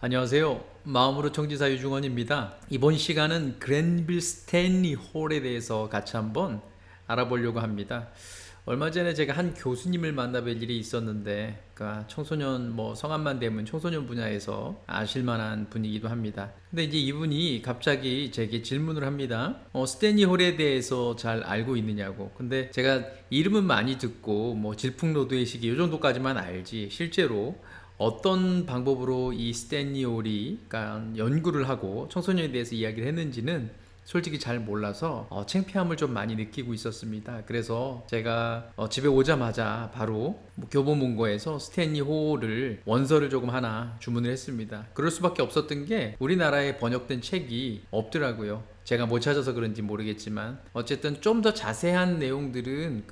안녕하세요. 마음으로 청지사 유중원입니다. 이번 시간은 그랜빌 스탠리 홀에 대해서 같이 한번 알아보려고 합니다. 얼마 전에 제가 한 교수님을 만나뵐 일이 있었는데, 그러니까 청소년 성함만 대면 청소년 분야에서 아실만한 분이기도 합니다. 근데 이제 이분이 갑자기 제게 질문을 합니다. 스탠리 홀에 대해서 잘 알고 있느냐고. 근데 제가 이름은 많이 듣고 질풍노도의 시기 이 정도까지만 알지, 실제로 어떤 방법으로 이 스탠리 홀이 연구를 하고 청소년에 대해서 이야기를 했는지는 솔직히 잘 몰라서 창피함을 좀 많이 느끼고 있었습니다. 그래서 제가 집에 오자마자 바로 교보문고에서 스탠리 홀을 원서를 조금 하나 주문을 했습니다. 그럴 수밖에 없었던 게 우리나라에 번역된 책이 없더라고요. 제가 못 찾아서 그런지 모르겠지만 어쨌든 좀 더 자세한 내용들은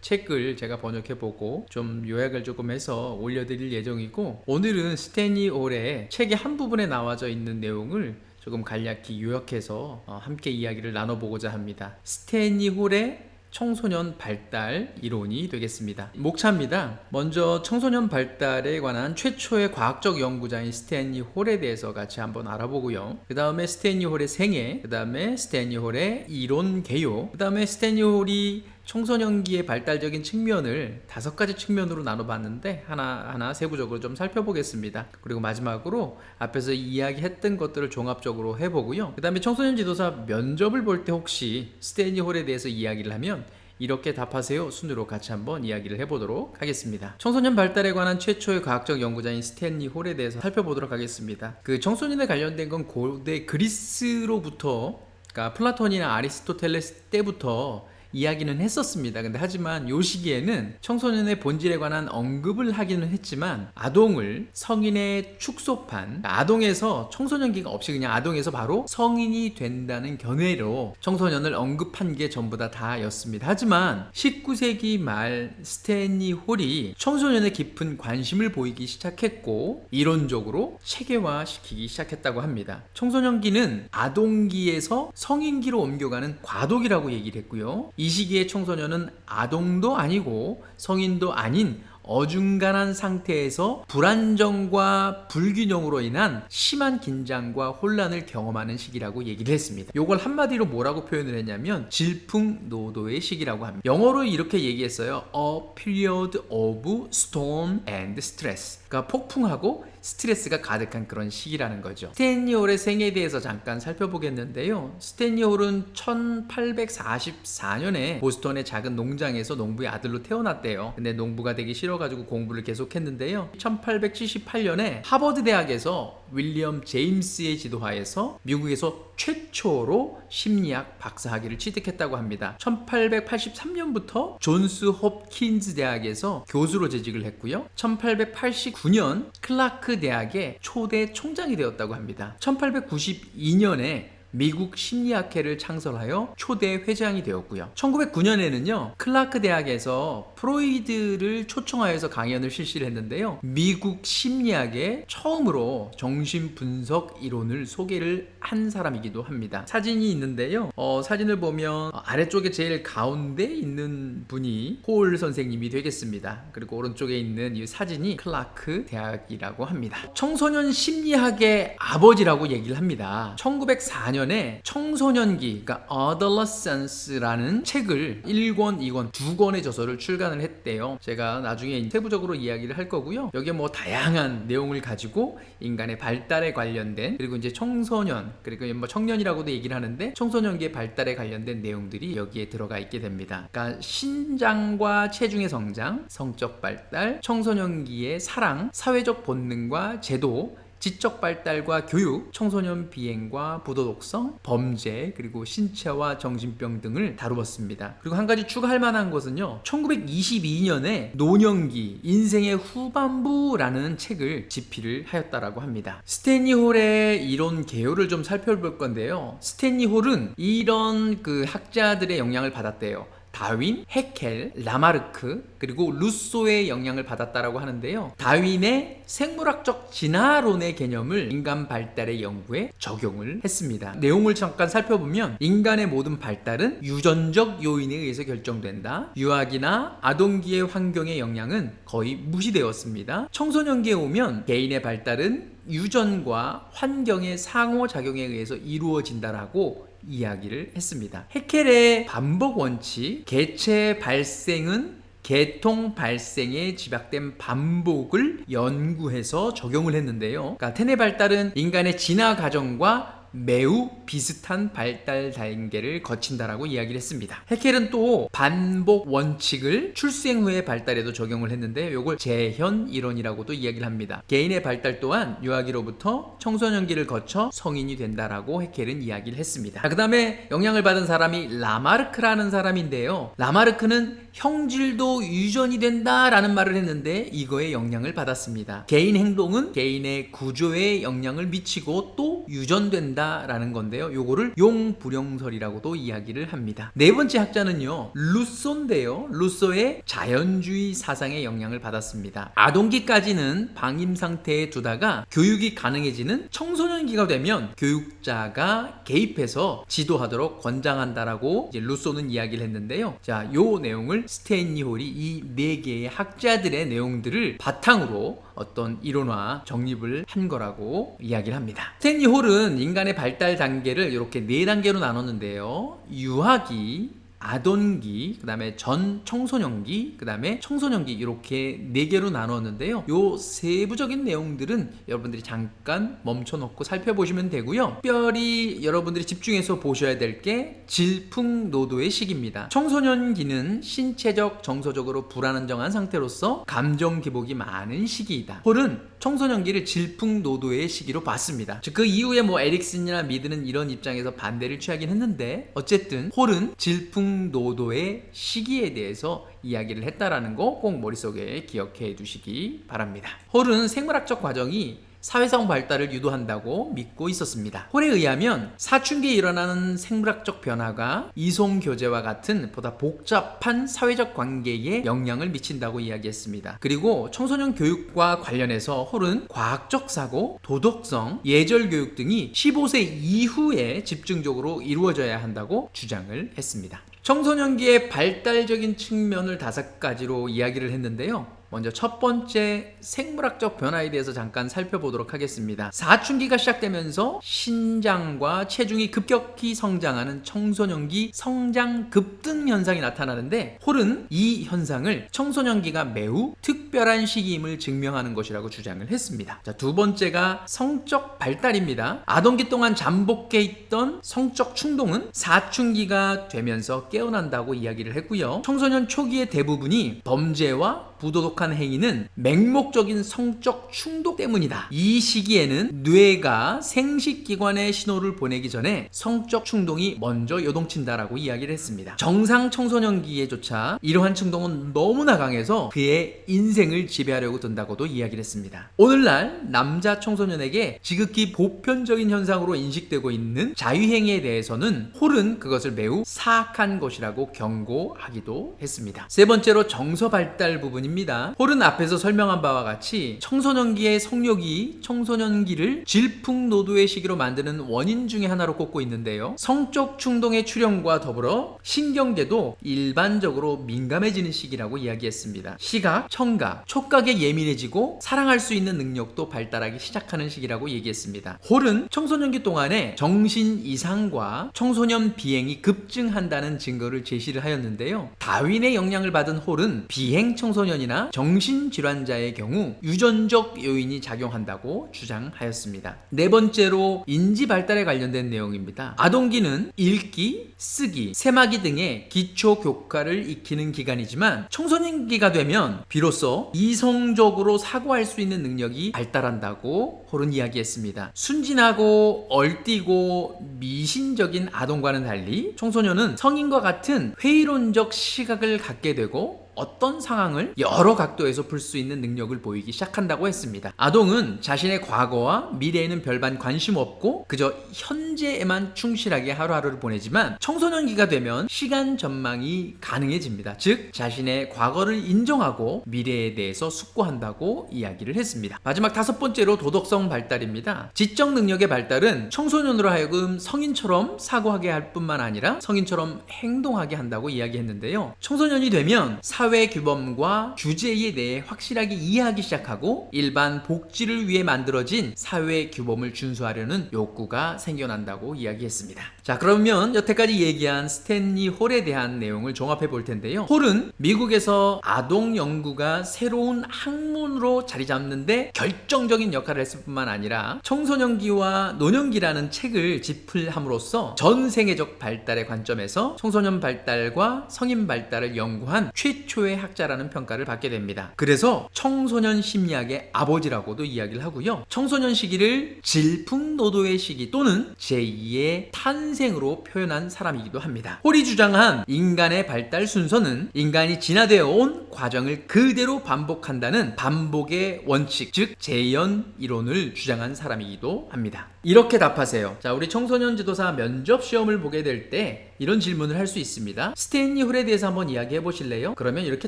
책을 제가 번역해보고 좀 요약을 조금 해서 올려드릴 예정이고, 오늘은 스탠리 홀의 책의 한 부분에 나와져 있는 내용을 조금 간략히 요약해서 함께 이야기를 나눠보고자 합니다. 스탠리 홀의 청소년 발달 이론이 되겠습니다. 목차입니다. 먼저 청소년 발달에 관한 최초의 과학적 연구자인 스탠리 홀에 대해서 같이 한번 알아보고요. 그 다음에 스탠리 홀의 생애, 그 다음에 스탠리 홀의 이론 개요, 그 다음에 스탠리 홀이 청소년기의 발달적인 측면을 5가지 측면으로 나눠봤는데 하나하나 세부적으로 좀 살펴보겠습니다. 그리고 마지막으로 앞에서 이야기했던 것들을 종합적으로 해보고요. 그 다음에 청소년 지도사 면접을 볼 때 혹시 스탠리 홀에 대해서 이야기를 하면 이렇게 답하세요 순으로 같이 한번 이야기를 해보도록 하겠습니다. 청소년 발달에 관한 최초의 과학적 연구자인 스탠리 홀에 대해서 살펴보도록 하겠습니다. 청소년에 관련된 건 고대 그리스로부터, 그러니까 플라톤이나 아리스토텔레스 때부터 이야기는 했었습니다. 근데 하지만 요 시기에는 청소년의 본질에 관한 언급을 하기는 했지만 아동을 성인의 축소판, 아동에서 청소년기가 없이 그냥 아동에서 바로 성인이 된다는 견해로 청소년을 언급한 게 전부 다였습니다. 하지만 19세기 말 스탠리 홀이 청소년에 깊은 관심을 보이기 시작했고 이론적으로 체계화시키기 시작했다고 합니다. 청소년기는 아동기에서 성인기로 옮겨가는 과도기라고 얘기를 했고요. 이 시기의 청소년은 아동도 아니고 성인도 아닌 어중간한 상태에서 불안정과 불균형으로 인한 심한 긴장과 혼란을 경험하는 시기라고 얘기를 했습니다. 이걸 한마디로 뭐라고 표현을 했냐면 질풍노도의 시기라고 합니다. 영어로 이렇게 얘기했어요. A period of storm and stress. 그러니까 폭풍하고 스트레스가 가득한 그런 시기라는 거죠. 스탠리 홀의 생애에 대해서 잠깐 살펴보겠는데요. 스탠리 홀은 1844년에 보스턴의 작은 농장에서 농부의 아들로 태어났대요. 근데 농부가 되기 싫어가지고 공부를 계속했는데요. 1878년에 하버드 대학에서 윌리엄 제임스의 지도하에서 미국에서 최초로 심리학 박사학위를 취득했다고 합니다. 1883년부터 존스 홉킨즈 대학에서 교수로 재직을 했고요. 1889년 클라크 대학의 초대 총장이 되었다고 합니다. 1892년에 미국 심리학회를 창설하여 초대 회장이 되었고요. 1909년에는요 클라크 대학에서 프로이드를 초청하여서 강연을 실시를 했는데요. 미국 심리학에 처음으로 정신분석 이론을 소개를 한 사람이기도 합니다. 사진이 있는데요. 사진을 보면 아래쪽에 제일 가운데 있는 분이 홀 선생님이 되겠습니다. 그리고 오른쪽에 있는 이 사진이 클라크 대학이라고 합니다. 청소년 심리학의 아버지라고 얘기를 합니다. 1904년에 청소년기, 그러니까 Adolescence라는 책을 1권, 2권, 2권의 저서를 출간을 했대요. 제가 나중에 세부적으로 이야기를 할 거고요. 여기에 다양한 내용을 가지고 인간의 발달에 관련된, 그리고 이제 청소년, 그리고 청년이라고도 얘기를 하는데 청소년기의 발달에 관련된 내용들이 여기에 들어가 있게 됩니다. 그러니까 신장과 체중의 성장, 성적 발달, 청소년기의 사랑, 사회적 본능과 제도, 지적 발달과 교육, 청소년 비행과 부도덕성, 범죄, 그리고 신체와 정신병 등을 다루었습니다. 그리고 한 가지 추가할 만한 것은요, 1922년에 노년기, 인생의 후반부라는 책을 집필을 하였다라고 합니다. 스탠리 홀의 이론 개요를 좀 살펴볼 건데요. 스탠리 홀은 이런 학자들의 영향을 받았대요. 다윈, 해켈, 라마르크 그리고 루소의 영향을 받았다라고 하는데요. 다윈의 생물학적 진화론의 개념을 인간 발달의 연구에 적용을 했습니다. 내용을 잠깐 살펴보면 인간의 모든 발달은 유전적 요인에 의해서 결정된다. 유아기나 아동기의 환경의 영향은 거의 무시되었습니다. 청소년기에 오면 개인의 발달은 유전과 환경의 상호작용에 의해서 이루어진다라고 이야기를 했습니다. 해켈의 반복 원칙, 개체 발생은 계통 발생에 집약된 반복을 연구해서 적용을 했는데요. 그러니까 태내 발달은 인간의 진화 과정과 매우 비슷한 발달 단계를 거친다라고 이야기를 했습니다. 해켈은 또 반복 원칙을 출생 후의 발달에도 적용을 했는데 이걸 재현 이론이라고도 이야기를 합니다. 개인의 발달 또한 유아기로부터 청소년기를 거쳐 성인이 된다라고 해켈은 이야기를 했습니다. 그 다음에 영향을 받은 사람이 라마르크라는 사람인데요. 라마르크는 형질도 유전이 된다라는 말을 했는데 이거에 영향을 받았습니다. 개인 행동은 개인의 구조에 영향을 미치고 또 유전된다라는 건데요. 요거를 용불용설이라고도 이야기를 합니다. 네 번째 학자는요, 루소인데요. 루소의 자연주의 사상에 영향을 받았습니다. 아동기까지는 방임 상태에 두다가 교육이 가능해지는 청소년기가 되면 교육자가 개입해서 지도하도록 권장한다라고 이제 루소는 이야기를 했는데요. 자, 요 내용을 스탠리 홀이 이 네 개의 학자들의 내용들을 바탕으로 어떤 이론화 정립을 한 거라고 이야기를 합니다. 스탠리 홀은 인간의 발달 단계를 이렇게 네 단계로 나눴는데요. 유아기, 아동기, 그 다음에 전 청소년기, 그 다음에 청소년기 이렇게 네 개로 나눴는데요. 요 세부적인 내용들은 여러분들이 잠깐 멈춰놓고 살펴보시면 되고요. 특별히 여러분들이 집중해서 보셔야 될 게 질풍노도의 시기입니다. 청소년기는 신체적, 정서적으로 불안정한 상태로서 감정 기복이 많은 시기이다. 홀은 청소년기를 질풍노도의 시기로 봤습니다. 즉 그 이후에 에릭슨이나 미드는 이런 입장에서 반대를 취하긴 했는데 어쨌든 홀은 질풍노도의 시기에 대해서 이야기를 했다라는 거 꼭 머릿속에 기억해 두시기 바랍니다. 홀은 생물학적 과정이 사회성 발달을 유도한다고 믿고 있었습니다. 홀에 의하면 사춘기에 일어나는 생물학적 변화가 이송교제와 같은 보다 복잡한 사회적 관계에 영향을 미친다고 이야기했습니다. 그리고 청소년 교육과 관련해서 홀은 과학적 사고, 도덕성, 예절 교육 등이 15세 이후에 집중적으로 이루어져야 한다고 주장을 했습니다. 청소년기의 발달적인 측면을 5가지로 이야기를 했는데요. 먼저 첫 번째 생물학적 변화에 대해서 잠깐 살펴보도록 하겠습니다. 사춘기가 시작되면서 신장과 체중이 급격히 성장하는 청소년기 성장 급등 현상이 나타나는데 홀은 이 현상을 청소년기가 매우 특별한 시기임을 증명하는 것이라고 주장을 했습니다. 자, 두 번째가 성적 발달입니다. 아동기 동안 잠복해 있던 성적 충동은 사춘기가 되면서 깨어난다고 이야기를 했고요. 청소년 초기의 대부분이 범죄와 부도덕한 행위는 맹목적인 성적 충동 때문이다. 이 시기에는 뇌가 생식기관에 신호를 보내기 전에 성적 충동이 먼저 요동친다라고 이야기를 했습니다. 정상 청소년기에조차 이러한 충동은 너무나 강해서 그의 인생을 지배하려고 든다고도 이야기를 했습니다. 오늘날 남자 청소년에게 지극히 보편적인 현상으로 인식되고 있는 자유행위에 대해서는 홀은 그것을 매우 사악한 것이라고 경고하기도 했습니다. 세 번째로 정서 발달 부분입니다. 홀은 앞에서 설명한 바와 같이 청소년기의 성욕이 청소년기를 질풍노도의 시기로 만드는 원인 중에 하나로 꼽고 있는데요. 성적 충동의 출현과 더불어 신경계도 일반적으로 민감해지는 시기라고 이야기했습니다. 시각, 청각, 촉각에 예민해지고 사랑할 수 있는 능력도 발달하기 시작하는 시기라고 얘기했습니다. 홀은 청소년기 동안에 정신 이상과 청소년 비행이 급증한다는 증거를 제시를 하였는데요. 다윈의 영향을 받은 홀은 비행 청소년이나 정신질환자의 경우 유전적 요인이 작용한다고 주장하였습니다. 네 번째로 인지 발달에 관련된 내용입니다. 아동기는 읽기, 쓰기, 세마기 등의 기초 교과를 익히는 기간이지만 청소년기가 되면 비로소 이성적으로 사고할 수 있는 능력이 발달한다고 홀은 이야기했습니다. 순진하고 얼뛰고 미신적인 아동과는 달리 청소년은 성인과 같은 회의론적 시각을 갖게 되고 어떤 상황을 여러 각도에서 풀 수 있는 능력을 보이기 시작한다고 했습니다. 아동은 자신의 과거와 미래에는 별반 관심 없고 그저 현재에만 충실하게 하루하루를 보내지만 청소년기가 되면 시간 전망이 가능해집니다. 즉 자신의 과거를 인정하고 미래에 대해서 숙고한다고 이야기를 했습니다. 마지막 5번째로 도덕성 발달입니다. 지적 능력의 발달은 청소년으로 하여금 성인처럼 사고하게 할 뿐만 아니라 성인처럼 행동하게 한다고 이야기했는데요. 청소년이 되면 사회 규범과 주제에 대해 확실하게 이해하기 시작하고 일반 복지를 위해 만들어진 사회 규범을 준수하려는 욕구가 생겨난다고 이야기했습니다. 자, 그러면 여태까지 얘기한 스탠리 홀에 대한 내용을 종합해 볼 텐데요. 홀은 미국에서 아동 연구가 새로운 학문으로 자리 잡는데 결정적인 역할을 했을 뿐만 아니라 청소년기와 노년기라는 책을 집필함으로써 전 세계적 발달의 관점에서 청소년 발달과 성인 발달을 연구한 최초의 학자라는 평가를 받게 됩니다. 그래서 청소년 심리학의 아버지라고도 이야기를 하고요. 청소년 시기를 질풍노도의 시기 또는 제2의 탄생으로 표현한 사람이기도 합니다. 홀이 주장한 인간의 발달 순서는 인간이 진화되어 온 과정을 그대로 반복한다는 반복의 원칙, 즉 재현 이론을 주장한 사람이기도 합니다. 이렇게 답하세요. 자, 우리 청소년 지도사 면접 시험을 보게 될 때 이런 질문을 할 수 있습니다. 스탠리 홀에 대해서 한번 이야기해 보실래요? 그러면 이렇게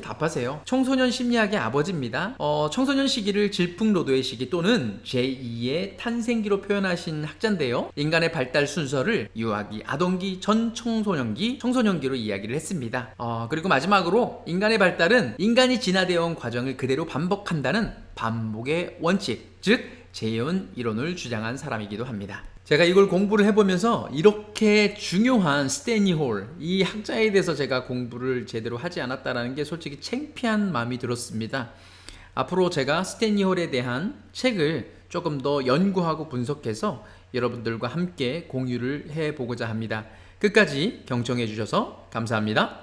답하세요. 청소년 심리학의 아버지입니다. 청소년 시기를 질풍노도의 시기 또는 제2의 탄생기로 표현하신 학자인데요. 인간의 발달 순서를 유아기, 아동기, 전 청소년기, 청소년기로 이야기를 했습니다. 그리고 마지막으로 인간의 발달은 인간이 진화되어 온 과정을 그대로 반복한다는 반복의 원칙, 즉 재현 이론을 주장한 사람이기도 합니다. 제가 이걸 공부를 해보면서 이렇게 중요한 스탠리 홀, 이 학자에 대해서 제가 공부를 제대로 하지 않았다는 게 솔직히 창피한 마음이 들었습니다. 앞으로 제가 스탠리 홀에 대한 책을 조금 더 연구하고 분석해서 여러분들과 함께 공유를 해보고자 합니다. 끝까지 경청해 주셔서 감사합니다.